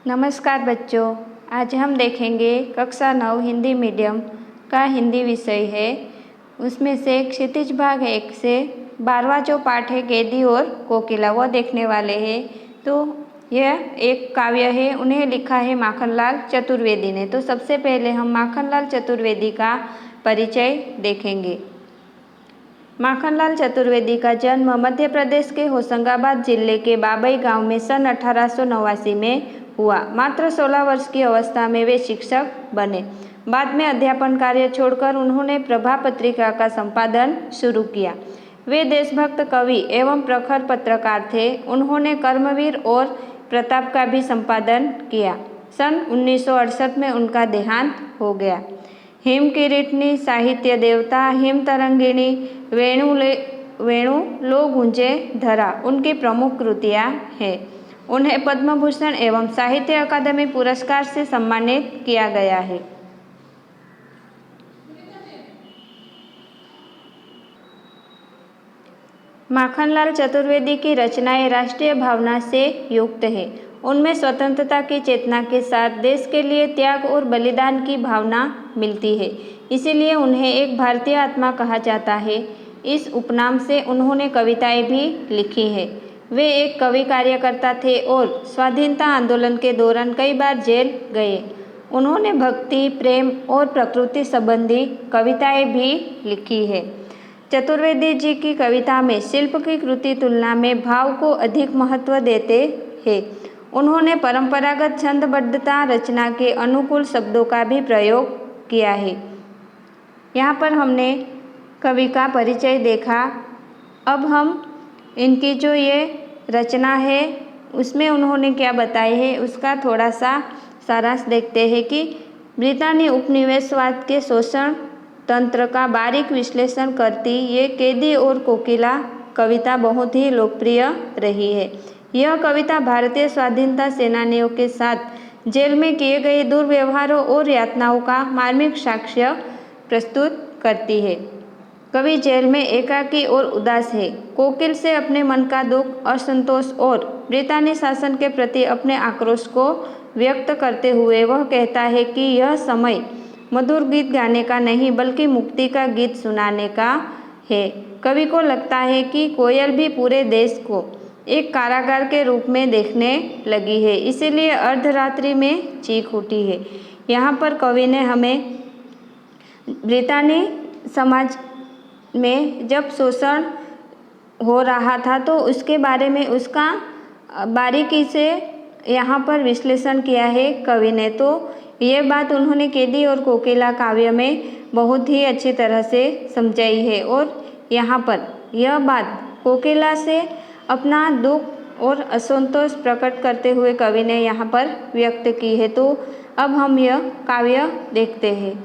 नमस्कार बच्चों, आज हम देखेंगे कक्षा 9 हिंदी मीडियम का हिंदी विषय है। उसमें से क्षितिज भाग 1 से 12वां जो पाठ है कैदी और कोकिला वो देखने वाले हैं। तो यह एक काव्य है, उन्हें लिखा है माखनलाल चतुर्वेदी ने। तो सबसे पहले हम माखनलाल चतुर्वेदी का परिचय देखेंगे। माखनलाल चतुर्वेदी का जन्म मध्य प्रदेश के होशंगाबाद जिले के बाबई गांव में सन 1889 में हुआ। मात्र 16 वर्ष की अवस्था में वे शिक्षक बने। बाद में अध्यापन कार्य छोड़कर उन्होंने प्रभा पत्रिका का संपादन शुरू किया। वे देशभक्त कवि एवं प्रखर पत्रकार थे। उन्होंने कर्मवीर और प्रताप का भी संपादन किया। सन 1968 में उनका देहांत हो गया। हिम किरीटनी, साहित्य देवता, हिम तरंगिणी, वेणु लो गूंजे धरा उनकी प्रमुख कृतियाँ हैं। उन्हें पद्म भूषण एवं साहित्य अकादमी पुरस्कार से सम्मानित किया गया है। माखनलाल चतुर्वेदी की रचनाएं राष्ट्रीय भावना से युक्त है। उनमें स्वतंत्रता की चेतना के साथ देश के लिए त्याग और बलिदान की भावना मिलती है। इसीलिए उन्हें एक भारतीय आत्मा कहा जाता है। इस उपनाम से उन्होंने कविताएं भी लिखी है। वे एक कवि कार्यकर्ता थे और स्वाधीनता आंदोलन के दौरान कई बार जेल गए। उन्होंने भक्ति, प्रेम और प्रकृति संबंधी कविताएं भी लिखी है। चतुर्वेदी जी की कविता में शिल्प की कृति तुलना में भाव को अधिक महत्व देते हैं। उन्होंने परंपरागत छंदबद्धता रचना के अनुकूल शब्दों का भी प्रयोग किया है। यहाँ पर हमने कवि का परिचय देखा। अब हम इनकी जो ये रचना है उसमें उन्होंने क्या बताई है उसका थोड़ा सा सारांश देखते हैं कि ब्रितानी उपनिवेशवाद के शोषण तंत्र का बारीक विश्लेषण करती ये कैदी और कोकिला कविता बहुत ही लोकप्रिय रही है। यह कविता भारतीय स्वाधीनता सेनानियों के साथ जेल में किए गए दुर्व्यवहारों और यातनाओं का मार्मिक साक्ष्य प्रस्तुत करती है। कवि जेल में एकाकी और उदास है। कोकिल से अपने मन का दुख, असंतोष और ब्रितानी शासन के प्रति अपने आक्रोश को व्यक्त करते हुए वह कहता है कि यह समय मधुर गीत गाने का नहीं बल्कि मुक्ति का गीत सुनाने का है। कवि को लगता है कि कोयल भी पूरे देश को एक कारागार के रूप में देखने लगी है, इसीलिए अर्धरात्रि में चीख उठी है। यहाँ पर कवि ने हमें ब्रितानी समाज में जब शोषण हो रहा था तो उसके बारे में उसका बारीकी से यहाँ पर विश्लेषण किया है कवि ने। तो ये बात उन्होंने कैदी और कोकिला काव्य में बहुत ही अच्छी तरह से समझाई है। और यहाँ पर यह बात कोकिला से अपना दुख और असंतोष प्रकट करते हुए कवि ने यहाँ पर व्यक्त की है। तो अब हम यह काव्य देखते हैं।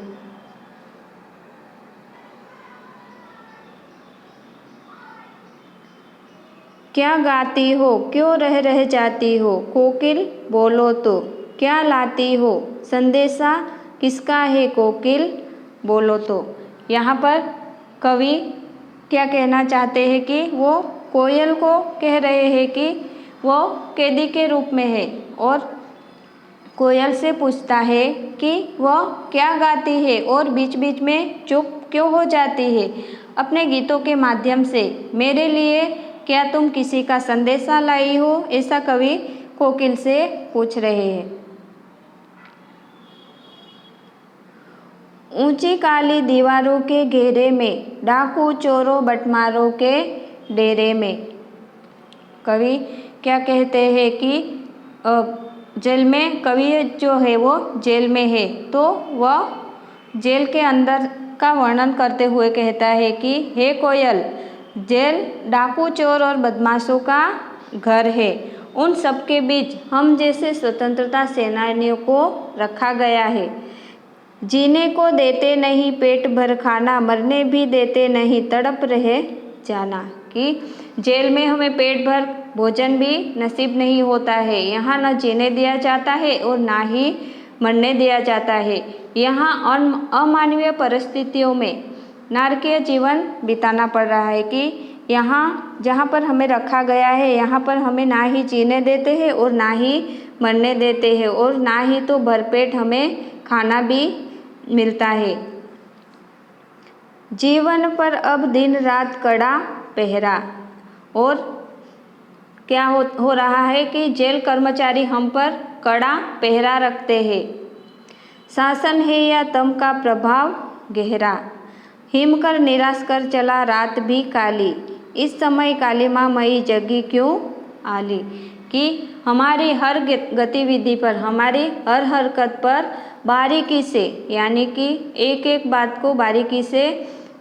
क्या गाती हो, क्यों रह जाती हो, कोकिल बोलो तो क्या लाती हो, संदेशा किसका है कोकिल बोलो तो। यहाँ पर कवि क्या कहना चाहते हैं कि वो कोयल को कह रहे हैं कि वो कैदी के रूप में है और कोयल से पूछता है कि वह क्या गाती है और बीच बीच में चुप क्यों हो जाती है। अपने गीतों के माध्यम से मेरे लिए क्या तुम किसी का संदेशा लाई हो, ऐसा कवि कोकिल से पूछ रहे हैं। ऊंची काली दीवारों के घेरे में, डाकू चोरों बटमारों के डेरे में। कवि क्या कहते हैं कि जेल में कवि जो है वो जेल में है, तो वह जेल के अंदर का वर्णन करते हुए कहता है कि हे कोयल, जेल डाकू चोर और बदमाशों का घर है। उन सबके बीच हम जैसे स्वतंत्रता सेनानियों को रखा गया है। जीने को देते नहीं पेट भर खाना, मरने भी देते नहीं तड़प रहे जाना। कि जेल में हमें पेट भर भोजन भी नसीब नहीं होता है। यहाँ न जीने दिया जाता है और ना ही मरने दिया जाता है। यहाँ अमानवीय परिस्थितियों में नारकीय जीवन बिताना पड़ रहा है। कि यहाँ जहाँ पर हमें रखा गया है यहाँ पर हमें ना ही जीने देते हैं और ना ही मरने देते हैं और ना ही तो भरपेट हमें खाना भी मिलता है। जीवन पर अब दिन रात कड़ा पहरा। और क्या हो रहा है कि जेल कर्मचारी हम पर कड़ा पहरा रखते हैं। शासन है या तम का प्रभाव गहरा, हिम कर निराश कर चला रात भी काली, इस समय कालिमा मई जगी क्यों आली। कि हमारी हर गतिविधि पर, हमारी हर हरकत पर बारीकी से, यानी कि एक एक बात को बारीकी से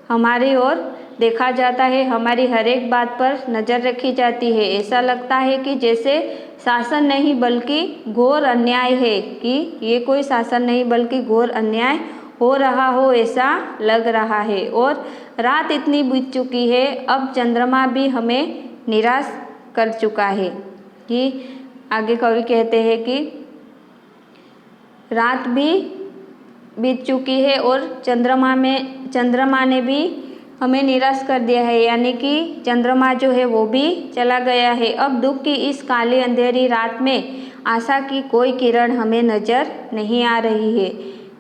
हमारी ओर देखा जाता है, हमारी हर एक बात पर नज़र रखी जाती है। ऐसा लगता है कि जैसे शासन नहीं बल्कि घोर अन्याय है, कि ये कोई शासन नहीं बल्कि घोर अन्याय हो रहा हो, ऐसा लग रहा है। और रात इतनी बीत चुकी है, अब चंद्रमा भी हमें निराश कर चुका है। कि आगे कवि कहते हैं कि रात भी बीत चुकी है और चंद्रमा ने भी हमें निराश कर दिया है, यानी कि चंद्रमा जो है वो भी चला गया है। अब दुख की इस काली अंधेरी रात में आशा की कोई किरण हमें नज़र नहीं आ रही है।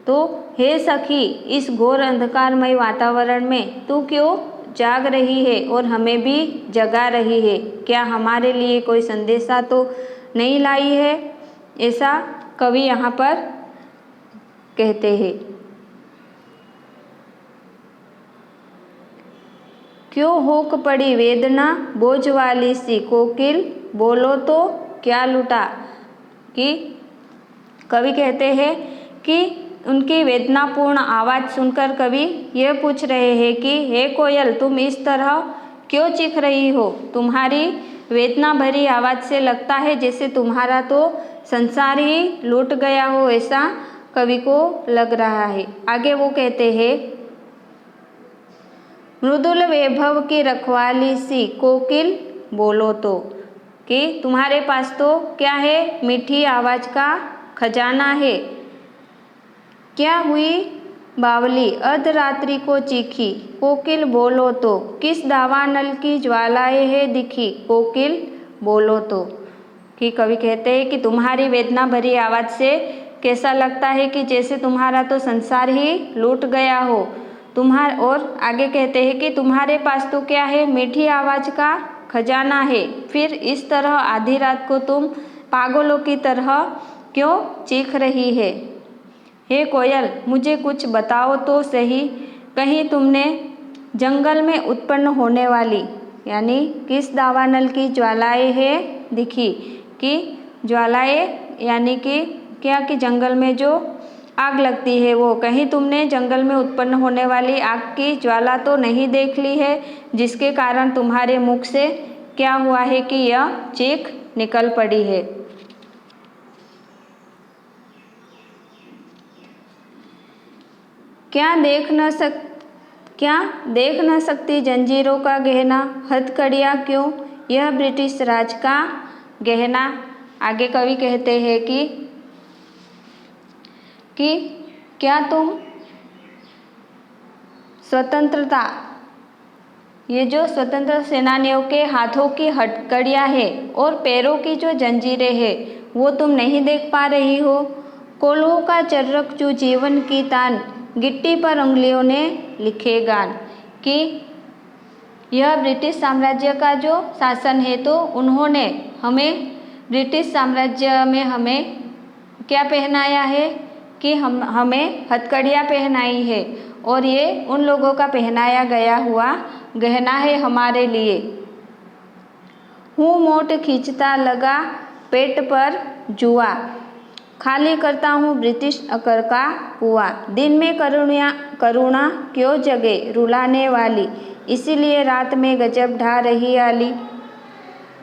तो हे सखी, इस घोर अंधकारमय वातावरण में तू क्यों जाग रही है और हमें भी जगा रही है? क्या हमारे लिए कोई संदेशा तो नहीं लाई है? ऐसा कवि यहाँ पर कहते हैं। क्यों होक पड़ी वेदना बोझ वाली सी, कोकिल बोलो तो क्या लूटा। कि कवि कहते हैं कि उनकी वेदनापूर्ण आवाज़ सुनकर कवि ये पूछ रहे हैं कि हे कोयल, तुम इस तरह क्यों चीख रही हो? तुम्हारी वेदना भरी आवाज़ से लगता है जैसे तुम्हारा तो संसार ही लूट गया हो, ऐसा कवि को लग रहा है। आगे वो कहते हैं, मृदुल वैभव की रखवाली सी, कोकिल बोलो तो। कि तुम्हारे पास तो क्या है? मीठी आवाज़ का खजाना है। क्या हुई बावली अर्धरात्रि को चीखी, कोकिल बोलो तो। किस दावानल की ज्वालाएं है दिखी, कोकिल बोलो तो। कि कवि कहते हैं कि तुम्हारी वेदना भरी आवाज़ से कैसा लगता है कि जैसे तुम्हारा तो संसार ही लूट गया हो। और आगे कहते हैं कि तुम्हारे पास तो क्या है? मीठी आवाज़ का खजाना है। फिर इस तरह आधी रात को तुम पागलों की तरह क्यों चीख रही है? हे कोयल, मुझे कुछ बताओ तो सही, कहीं तुमने जंगल में उत्पन्न होने वाली, यानी किस दावानल की ज्वालाएं है दिखी। कि ज्वालाएं यानी कि क्या, कि जंगल में जो आग लगती है वो, कहीं तुमने जंगल में उत्पन्न होने वाली आग की ज्वाला तो नहीं देख ली है, जिसके कारण तुम्हारे मुख से क्या हुआ है कि यह चीख निकल पड़ी है। क्या देख न सकती जंजीरों का गहना, हथकड़ियाँ क्यों यह ब्रिटिश राज का गहना। आगे कवि कहते हैं कि क्या तुम स्वतंत्रता, ये जो स्वतंत्र सेनानियों के हाथों की हथकड़ियाँ है और पैरों की जो जंजीरें हैं वो तुम नहीं देख पा रही हो। कोल्हू का चर्रक जो जीवन की तान, गिट्टी पर उंगलियों ने लिखे गान। कि यह ब्रिटिश साम्राज्य का जो शासन है तो उन्होंने हमें ब्रिटिश साम्राज्य में हमें क्या पहनाया है कि हमें हथकड़ियाँ पहनाई है और ये उन लोगों का पहनाया गया हुआ गहना है हमारे लिए। हूँ मोट खींचता लगा पेट पर जुआ, खाली करता हूँ ब्रिटिश अकर का कुआं। दिन में करुणा क्यों जगे रुलाने वाली, इसीलिए रात में गजब ढा रही आली।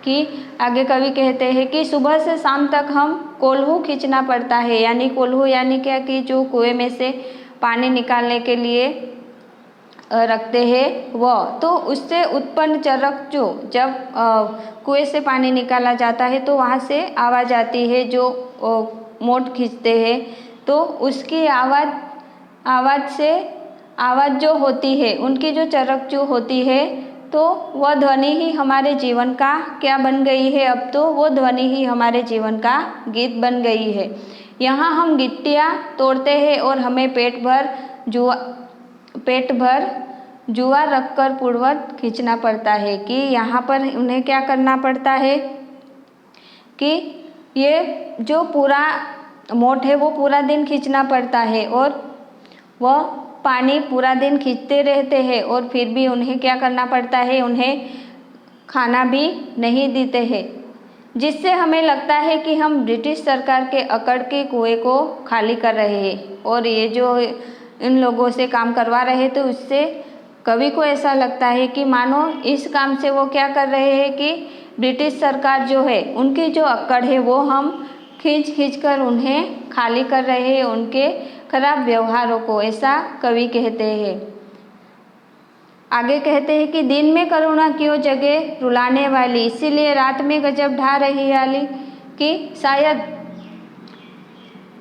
कि आगे कवि कहते हैं कि सुबह से शाम तक हम कोल्हू खींचना पड़ता है, यानी कोल्हू यानी क्या, कि जो कुएं में से पानी निकालने के लिए रखते हैं वह, तो उससे उत्पन्न चरक जो जब कुएं से पानी निकाला जाता है तो वहाँ से आवाज़ आती है, जो मोट खींचते हैं तो उसकी आवाज़ जो होती है, उनकी जो चरक जो होती है तो वह ध्वनि ही हमारे जीवन का क्या बन गई है, अब तो वो ध्वनि ही हमारे जीवन का गीत बन गई है। यहाँ हम गिट्टियाँ तोड़ते हैं और हमें पेट भर जुआ रखकर पूर्वत खींचना पड़ता है कि यहाँ पर उन्हें क्या करना पड़ता है कि ये जो पूरा मोट है वो पूरा दिन खींचना पड़ता है और वह पानी पूरा दिन खींचते रहते हैं और फिर भी उन्हें क्या करना पड़ता है, उन्हें खाना भी नहीं देते हैं, जिससे हमें लगता है कि हम ब्रिटिश सरकार के अकड़ के कुएं को खाली कर रहे हैं और ये जो इन लोगों से काम करवा रहे तो उससे कवि को ऐसा लगता है कि मानो इस काम से वो क्या कर रहे हैं कि ब्रिटिश सरकार जो है उनकी जो अकड़ है वो हम खींच कर उन्हें खाली कर रहे हैं, उनके खराब व्यवहारों को, ऐसा कवि कहते हैं। आगे कहते हैं कि दिन में करुणा क्यों जगे रुलाने वाली, इसीलिए रात में गजब ढा रही आली, कि शायद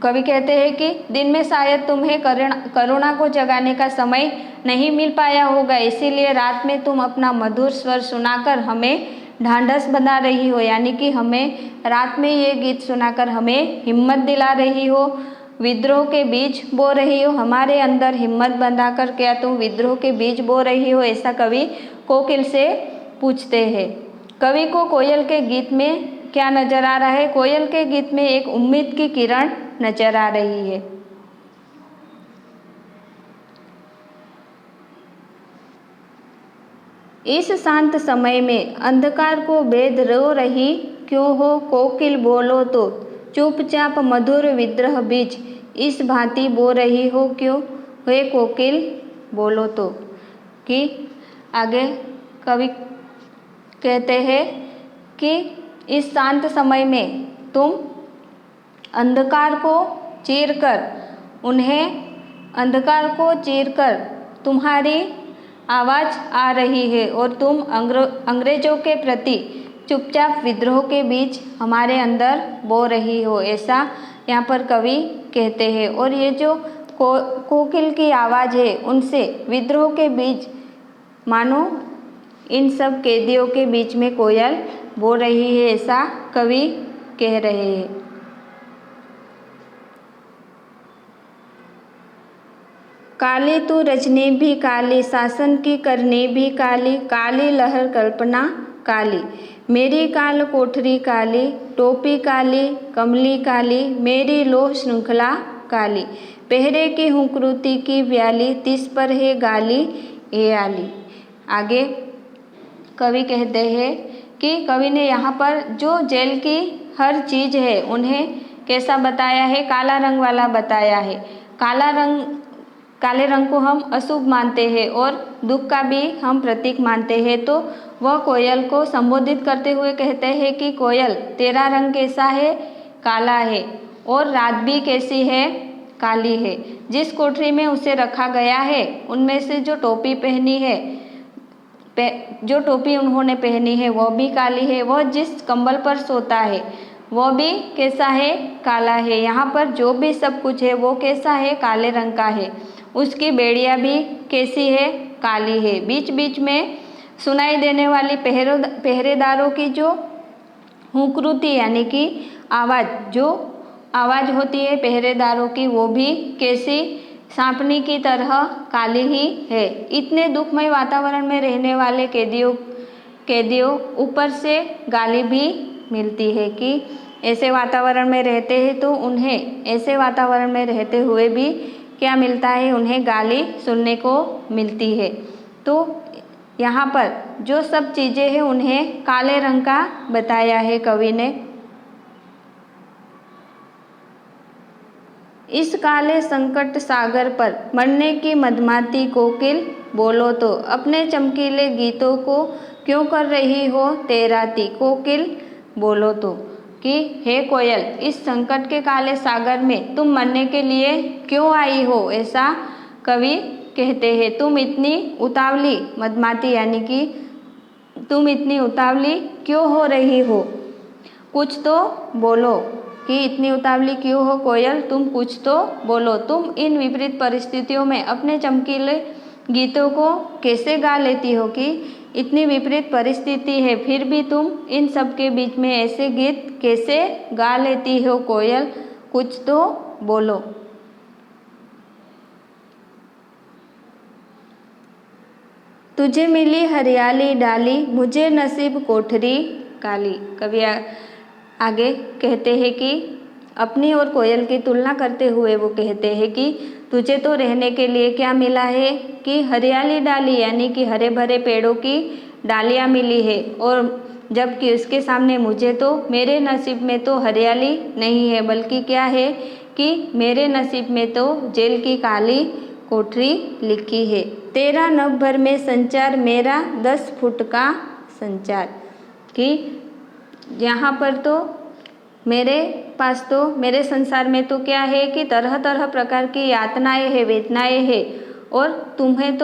कवि कहते हैं कि दिन में शायद तुम्हें करुणा को जगाने का समय नहीं मिल पाया होगा, इसीलिए रात में तुम अपना मधुर स्वर सुनाकर हमें ढांढस बना रही हो, यानी कि हमें रात में ये गीत सुनाकर हमें हिम्मत दिला रही हो, विद्रोह के बीज बो रही हो, हमारे अंदर हिम्मत बंधाकर क्या तुम विद्रोह के बीज बो रही हो, ऐसा कवि कोकिल से पूछते हैं। कवि को कोयल के गीत में क्या नजर आ रहा है? कोयल के गीत में एक उम्मीद की किरण नजर आ रही है। इस शांत समय में अंधकार को भेद रो रही क्यों हो, कोकिल बोलो तो चुपचाप मधुर विद्रोह बीज इस भांति बो रही हो क्यों, हे कोकिल बोलो तो। कि आगे कवि कहते हैं कि इस शांत समय में तुम अंधकार को चीरकर तुम्हारी आवाज़ आ रही है और तुम अंग्रेजों के प्रति चुपचाप विद्रोह के बीच हमारे अंदर बो रही हो, ऐसा यहाँ पर कवि कहते हैं। और ये जो कोकिल की आवाज़ है उनसे विद्रोह के बीच मानो इन सब कैदियों के बीच में कोयल बो रही है, ऐसा कवि कह रहे हैं। काली तू रजनी भी काली, शासन की करनी भी काली, काली लहर कल्पना काली, मेरी काल कोठरी काली, टोपी काली, कमली काली, मेरी लोह श्रृंखला काली, पहरे की हूँ कृति की व्याली, तिस पर है गाली ए आली। आगे कवि कहते हैं कि कवि ने यहाँ पर जो जेल की हर चीज़ है उन्हें कैसा बताया है, काला रंग वाला बताया है। काले रंग को हम अशुभ मानते हैं और दुख का भी हम प्रतीक मानते हैं, तो वह कोयल को संबोधित करते हुए कहते हैं कि कोयल तेरा रंग कैसा है, काला है, और रात भी कैसी है, काली है। जिस कोठरी में उसे रखा गया है उनमें से जो टोपी उन्होंने पहनी है वह भी काली है, वह जिस कंबल पर सोता है वह भी कैसा है, काला है। यहाँ पर जो भी सब कुछ है वो कैसा है, काले रंग का है। उसकी बेड़ियाँ भी कैसी है, काली है। बीच बीच में सुनाई देने वाली पहरेदारों की जो हुंकृति यानी कि जो आवाज़ होती है पहरेदारों की, वो भी कैसी, सांपनी की तरह काली ही है। इतने दुखमय वातावरण में रहने वाले कैदियों ऊपर से गाली भी मिलती है कि ऐसे वातावरण में रहते हैं तो उन्हें ऐसे वातावरण में रहते हुए भी क्या मिलता है, उन्हें गाली सुनने को मिलती है। तो यहाँ पर जो सब चीज़ें हैं उन्हें काले रंग का बताया है कवि ने। इस काले संकट सागर पर मरने की मधमाती कोकिल बोलो तो, अपने चमकीले गीतों को क्यों कर रही हो तेराती, कोकिल बोलो तो। कि हे कोयल, इस संकट के काले सागर में तुम मरने के लिए क्यों आई हो, ऐसा कवि कहते हैं। तुम इतनी उतावली मधमाती यानी कि तुम इतनी उतावली क्यों हो रही हो, कुछ तो बोलो। कि इतनी उतावली क्यों हो कोयल, तुम कुछ तो बोलो। तुम इन विपरीत परिस्थितियों में अपने चमकीले गीतों को कैसे गा लेती हो कि इतनी विपरीत परिस्थिति है, फिर भी तुम इन सब के बीच में ऐसे गीत कैसे गा लेती हो कोयल, कुछ तो बोलो। तुझे मिली हरियाली डाली, मुझे नसीब कोठरी काली। कवि आगे कहते हैं कि अपनी और कोयल की तुलना करते हुए वो कहते हैं कि तुझे तो रहने के लिए क्या मिला है कि हरियाली डाली, यानी कि हरे भरे पेड़ों की डालियाँ मिली है, और जबकि उसके सामने मुझे तो मेरे नसीब में तो हरियाली नहीं है, बल्कि क्या है कि मेरे नसीब में तो जेल की काली कोठरी लिखी है। तेरा नभ भर में संचार, मेरा 10 फुट का संचार। कि यहाँ पर तो मेरे पास तो मेरे संसार में तो क्या है कि तरह तरह प्रकार की यातनाएं हैं, वेदनाएं हैं, और तुम्हें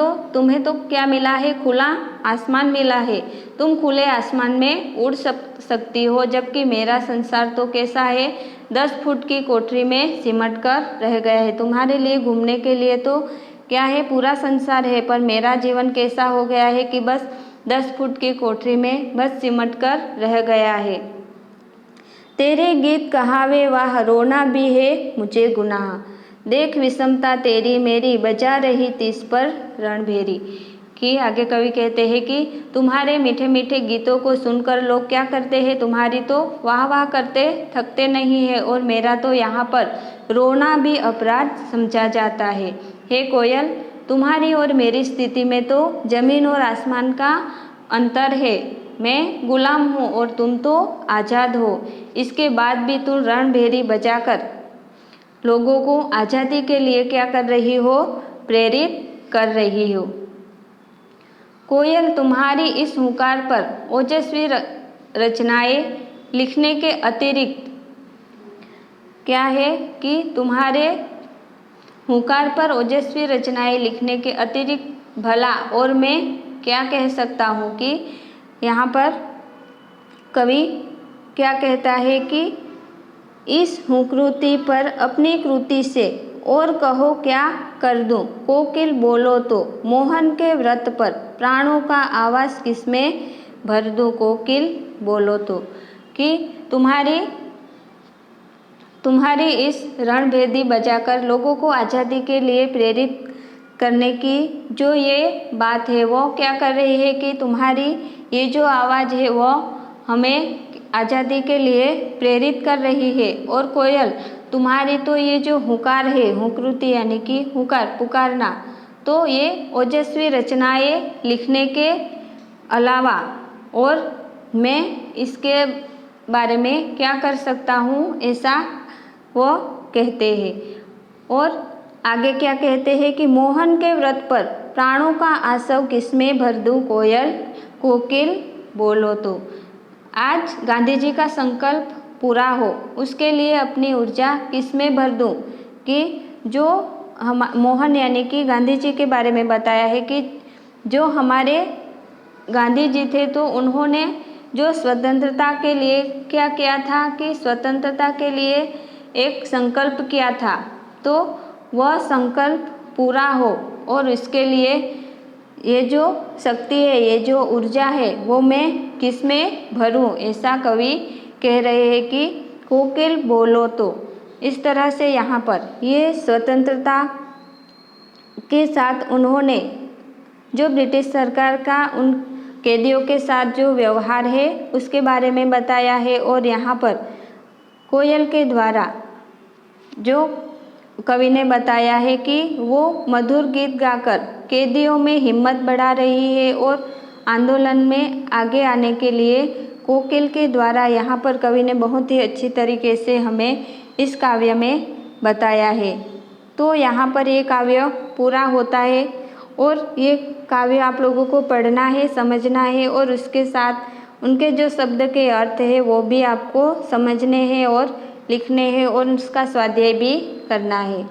तो क्या मिला है, खुला आसमान मिला है। तुम खुले आसमान में उड़ सकती हो, जबकि मेरा संसार तो कैसा है, 10 फुट की कोठरी में सिमट कर रह गया है। तुम्हारे लिए घूमने के लिए तो क्या है, पूरा संसार है, पर मेरा जीवन कैसा हो गया है कि बस 10 फुट की कोठरी में बस सिमट कर रह गया है। तेरे गीत कहावे वाह, रोना भी है मुझे गुनाह, देख विषमता तेरी मेरी, बजा रही तीस पर रणभेरी। कि आगे कवि कहते हैं कि तुम्हारे मीठे मीठे गीतों को सुनकर लोग क्या करते हैं, तुम्हारी तो वाह वाह करते थकते नहीं है, और मेरा तो यहाँ पर रोना भी अपराध समझा जाता है। हे कोयल, तुम्हारी और मेरी स्थिति में तो जमीन और आसमान का अंतर है। मैं गुलाम हूँ और तुम तो आज़ाद हो, इसके बाद भी तुम रणभेरी बजाकर लोगों को आज़ादी के लिए क्या कर रही हो, प्रेरित कर रही हो। कोयल, तुम्हारी इस हुंकार पर ओजस्वी रचनाएं लिखने के अतिरिक्त क्या है कि तुम्हारे हुंकार पर ओजस्वी रचनाएं लिखने के अतिरिक्त भला और मैं क्या कह सकता हूँ। कि यहाँ पर कवि क्या कहता है कि इस हुंकृति पर अपनी कृति से और कहो क्या कर दूं, कोकिल बोलो तो मोहन के व्रत पर प्राणों का आवाज़ किसमें भर दूं, कोकिल बोलो तो। कि तुम्हारी इस रणभेदी बजाकर लोगों को आज़ादी के लिए प्रेरित करने की जो ये बात है, वो क्या कर रही है कि तुम्हारी ये जो आवाज़ है वो हमें आज़ादी के लिए प्रेरित कर रही है। और कोयल, तुम्हारी तो ये जो हुंकार है, हुंकृति यानी कि हुंकार पुकारना, तो ये ओजस्वी रचनाएं लिखने के अलावा और मैं इसके बारे में क्या कर सकता हूँ, ऐसा वो कहते हैं। और आगे क्या कहते हैं कि मोहन के व्रत पर प्राणों का आसव किसमें भर दूं, कोयल कोकिल बोलो तो। आज गांधी जी का संकल्प पूरा हो, उसके लिए अपनी ऊर्जा किसमें भर दूं। कि जो हम मोहन यानी कि गांधी जी के बारे में बताया है कि जो हमारे गांधी जी थे, तो उन्होंने जो स्वतंत्रता के लिए क्या किया था कि स्वतंत्रता के लिए एक संकल्प किया था, तो वह संकल्प पूरा हो और इसके लिए ये जो शक्ति है, ये जो ऊर्जा है, वो मैं किस में भरूं, ऐसा कवि कह रहे हैं कि कोकिल बोलो तो। इस तरह से यहाँ पर ये स्वतंत्रता के साथ उन्होंने जो ब्रिटिश सरकार का उन कैदियों के साथ जो व्यवहार है उसके बारे में बताया है। और यहाँ पर कोयल के द्वारा जो कवि ने बताया है कि वो मधुर गीत गाकर कैदियों में हिम्मत बढ़ा रही है और आंदोलन में आगे आने के लिए कोकिल के द्वारा यहाँ पर कवि ने बहुत ही अच्छी तरीके से हमें इस काव्य में बताया है। तो यहाँ पर ये काव्य पूरा होता है और ये काव्य आप लोगों को पढ़ना है, समझना है और उसके साथ उनके जो शब्द के अर्थ है वो भी आपको समझने हैं और लिखने हैं और उसका स्वाध्याय भी करना है।